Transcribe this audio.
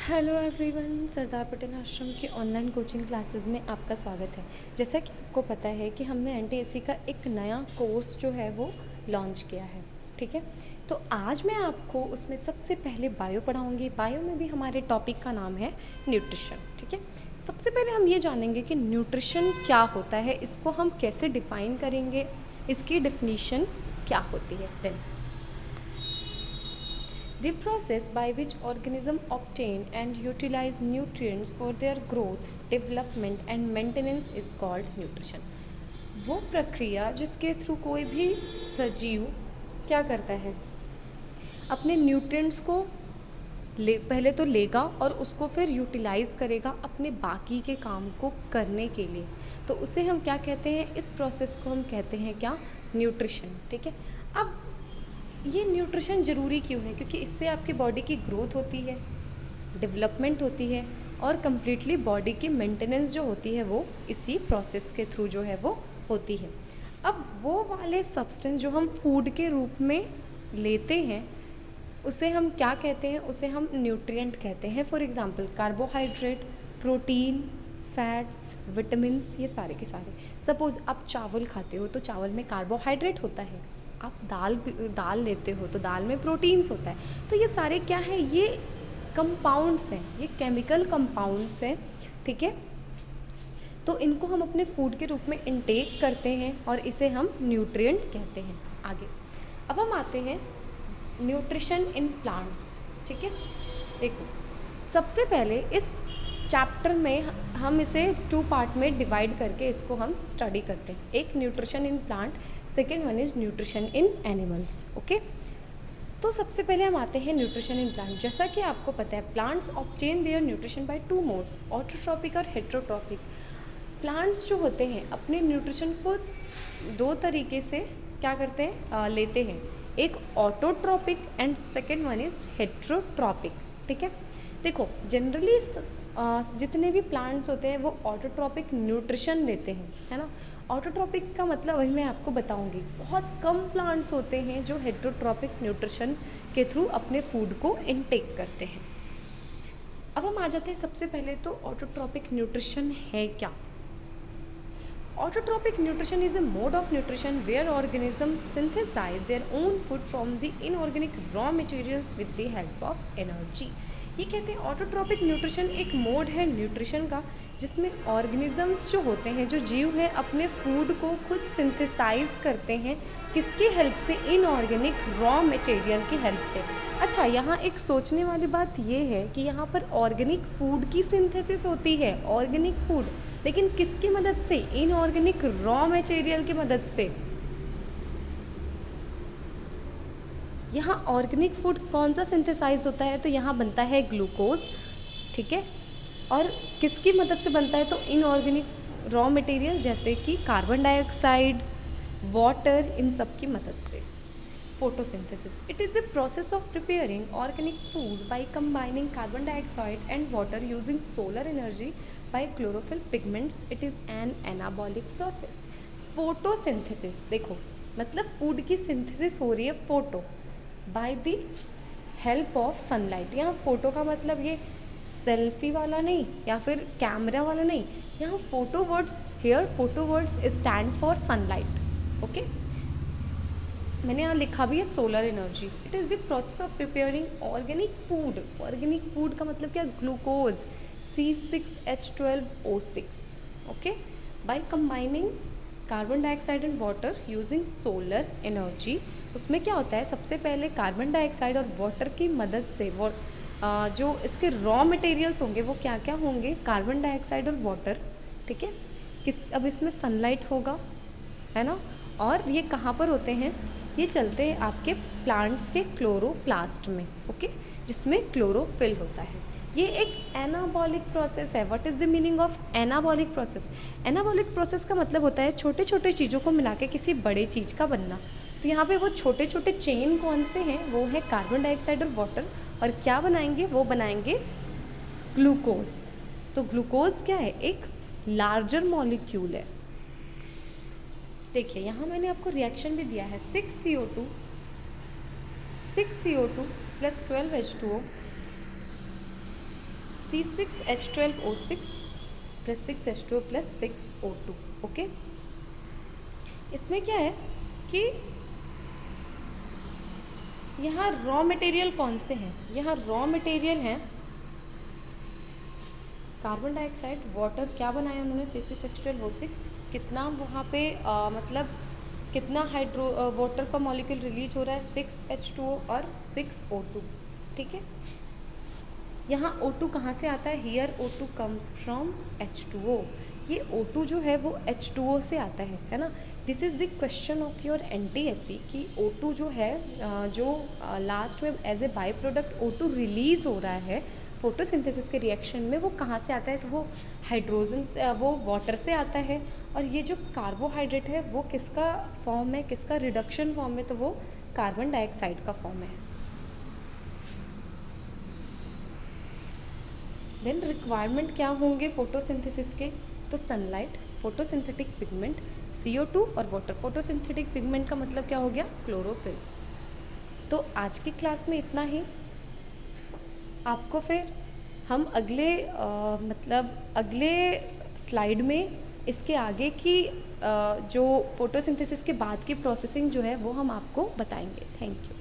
Hello everyone, Sardar Patel आश्रम की online coaching classes में आपका स्वागत है। जैसा कि आपको पता है कि हमने एनटीएससी का एक नया कोर्स जो है वो लॉन्च किया है। ठीक है, तो आज मैं आपको उसमें सबसे पहले बायो पढ़ाऊंगी। बायो में भी हमारे टॉपिक का नाम है न्यूट्रिशन। ठीक है, सबसे पहले हम ये जानेंगे कि न्यूट्रिशन क्या होता है, इसको हम कैसे डिफ़ाइन करेंगे, इसकी डेफिनीशन क्या होती है। Then the process by which organisms obtain and utilize nutrients for their growth, development and maintenance is called nutrition. वो प्रक्रिया जिसके थ्रू कोई भी सजीव क्या करता है, अपने न्यूट्रिएंट्स को पहले तो लेगा और उसको फिर यूटिलाइज़ करेगा अपने बाकी के काम को करने के लिए, तो उसे हम क्या कहते हैं, इस प्रोसेस को हम कहते हैं क्या, न्यूट्रिशन। ठीक है, अब ये न्यूट्रिशन ज़रूरी क्यों है? क्योंकि इससे आपकी बॉडी की ग्रोथ होती है, डेवलपमेंट होती है और कम्प्लीटली बॉडी की मेंटेनेंस जो होती है वो इसी प्रोसेस के थ्रू जो है वो होती है। अब वो वाले सब्सटेंस जो हम फूड के रूप में लेते हैं उसे हम क्या कहते हैं, उसे हम न्यूट्रिएंट कहते हैं। For example carbohydrate, protein, fats, vitamins, ये सारे के सारे। सपोज़ आप चावल खाते हो तो चावल में कार्बोहाइड्रेट होता है, आप दाल लेते हो तो दाल में प्रोटीन्स होता है। तो ये सारे क्या है, ये कंपाउंड्स हैं, ये केमिकल कंपाउंड्स हैं। ठीक है, तो इनको हम अपने फूड के रूप में इनटेक करते हैं और इसे हम न्यूट्रिएंट कहते हैं। आगे अब हम आते हैं न्यूट्रिशन इन प्लांट्स। ठीक है, देखो सबसे पहले इस चैप्टर में हम इसे 2 पार्ट में डिवाइड करके इसको हम स्टडी करते हैं। एक nutrition in plant, second one is nutrition in animals. Okay, तो सबसे पहले हम आते हैं न्यूट्रिशन इन प्लांट। जैसा कि आपको पता है plants obtain their nutrition by 2 modes, autotrophic और हेट्रोट्रॉपिक। प्लांट्स जो होते हैं अपने न्यूट्रिशन को 2 तरीके से क्या करते हैं, लेते हैं। एक autotrophic and second one is heterotrophic. ठीक है, देखो जनरली जितने भी प्लांट्स होते हैं वो ऑटोट्रॉपिक न्यूट्रिशन लेते हैं, है ना। ऑटोट्रॉपिक का मतलब वही मैं आपको बताऊंगी। बहुत कम प्लांट्स होते हैं जो हेट्रोट्रॉपिक न्यूट्रिशन के थ्रू अपने फूड को इनटेक करते हैं। अब हम आ जाते हैं सबसे पहले तो ऑटोट्रॉपिक न्यूट्रिशन है क्या। Autotrophic nutrition is a mode of nutrition where organisms synthesize their own food from the inorganic raw materials with the help of energy. ये कहते हैं ऑटोट्रॉपिक न्यूट्रिशन एक मोड है न्यूट्रिशन का जिसमें ऑर्गेनिजम्स जो होते हैं, जो जीव हैं, अपने फूड को खुद सिंथेसाइज करते हैं। किसकी हेल्प से? इनऑर्गेनिक रॉ मटेरियल की हेल्प से। अच्छा, यहाँ एक सोचने वाली बात ये है कि यहाँ पर ऑर्गेनिक फूड की सिंथेसिस होती है, ऑर्गेनिक फूड, लेकिन किसकी मदद से? इनऑर्गेनिक रॉ मटेरियल की मदद से। यहाँ ऑर्गेनिक फूड कौन सा सिंथेसाइज होता है? तो यहाँ बनता है ग्लूकोज। ठीक है, और किसकी मदद से बनता है? तो इनऑर्गेनिक रॉ मटेरियल जैसे कि कार्बन डाइऑक्साइड, वाटर, इन सब की मदद से। Photosynthesis, it is a process of preparing organic food by combining carbon dioxide and water using solar energy by chlorophyll pigments. It is an anabolic process. Photosynthesis, देखो मतलब food की synthesis हो रही है photo by the help of sunlight. यहाँ photo का मतलब ये सेल्फी वाला नहीं या फिर कैमरा वाला नहीं, यहाँ photo words, here photo words stand for sunlight. Okay, मैंने यहाँ लिखा भी है solar energy. It is the process of preparing organic food. Organic food का मतलब क्या? Glucose C6H12O6। Okay, by combining carbon dioxide and water using solar energy. उसमें क्या होता है, सबसे पहले कार्बन डाइऑक्साइड और वाटर की मदद से वो जो इसके रॉ मटेरियल्स होंगे वो क्या क्या होंगे? कार्बन डाइऑक्साइड और वाटर। ठीक है, अब इसमें सनलाइट होगा, है ना, और ये कहाँ पर होते हैं? ये चलते हैं आपके प्लांट्स के क्लोरोप्लास्ट में। ओके, जिसमें क्लोरोफिल होता है। ये एक एनाबॉलिक प्रोसेस है। What is the meaning of anabolic process? Anabolic process का मतलब होता है छोटे छोटे चीज़ों को मिला के किसी बड़े चीज़ का बनना। तो यहाँ पे वो छोटे छोटे चेन कौन से हैं? वो है कार्बन डाइऑक्साइड और वाटर, और क्या बनाएंगे? वो बनाएंगे ग्लूकोज। तो ग्लूकोज क्या है? एक लार्जर मॉलिक्यूल है। देखिए यहाँ मैंने आपको रिएक्शन भी दिया है, 6CO2 + 12H2O C6H12O6 plus 6H2O plus 6O2। Okay, इसमें क्या है कि यहाँ रॉ मटेरियल कौन से हैं? यहाँ रॉ मटेरियल हैं कार्बन डाइऑक्साइड, वाटर। क्या बनाया उन्होंने? C6H12O6। कितना वहाँ पे मतलब कितना वाटर का मॉलिक्यूल रिलीज हो रहा है? 6H2O और 6O2। ठीक है, यहाँ O2 कहाँ से आता है? Here O2 comes from H2O। ये O2 जो है वो H2O से आता है ना। This is the question of your NTSC कि O2 जो है जो लास्ट में as a by product O2 release हो रहा है फोटोसिंथेसिस के रिएक्शन में, वो कहाँ से आता है? तो वो हाइड्रोजन से, वो वाटर से आता है। और ये जो कार्बोहाइड्रेट है वो किसका फॉर्म है? किसका रिडक्शन फॉर्म है? तो वो कार्बन डाइऑक्साइड का फॉर्म है। देन रिक्वायरमेंट क्या होंगे फोटोसिंथेसिस के? तो सनलाइट, फोटोसिंथेटिक पिगमेंट, CO2 और वाटर। फोटोसिंथेटिक पिगमेंट का मतलब क्या हो गया? क्लोरोफिल। तो आज की क्लास में इतना ही। आपको फिर हम अगले स्लाइड में इसके आगे की जो फोटोसिंथेसिस के बाद की प्रोसेसिंग जो है वो हम आपको बताएंगे। Thank you.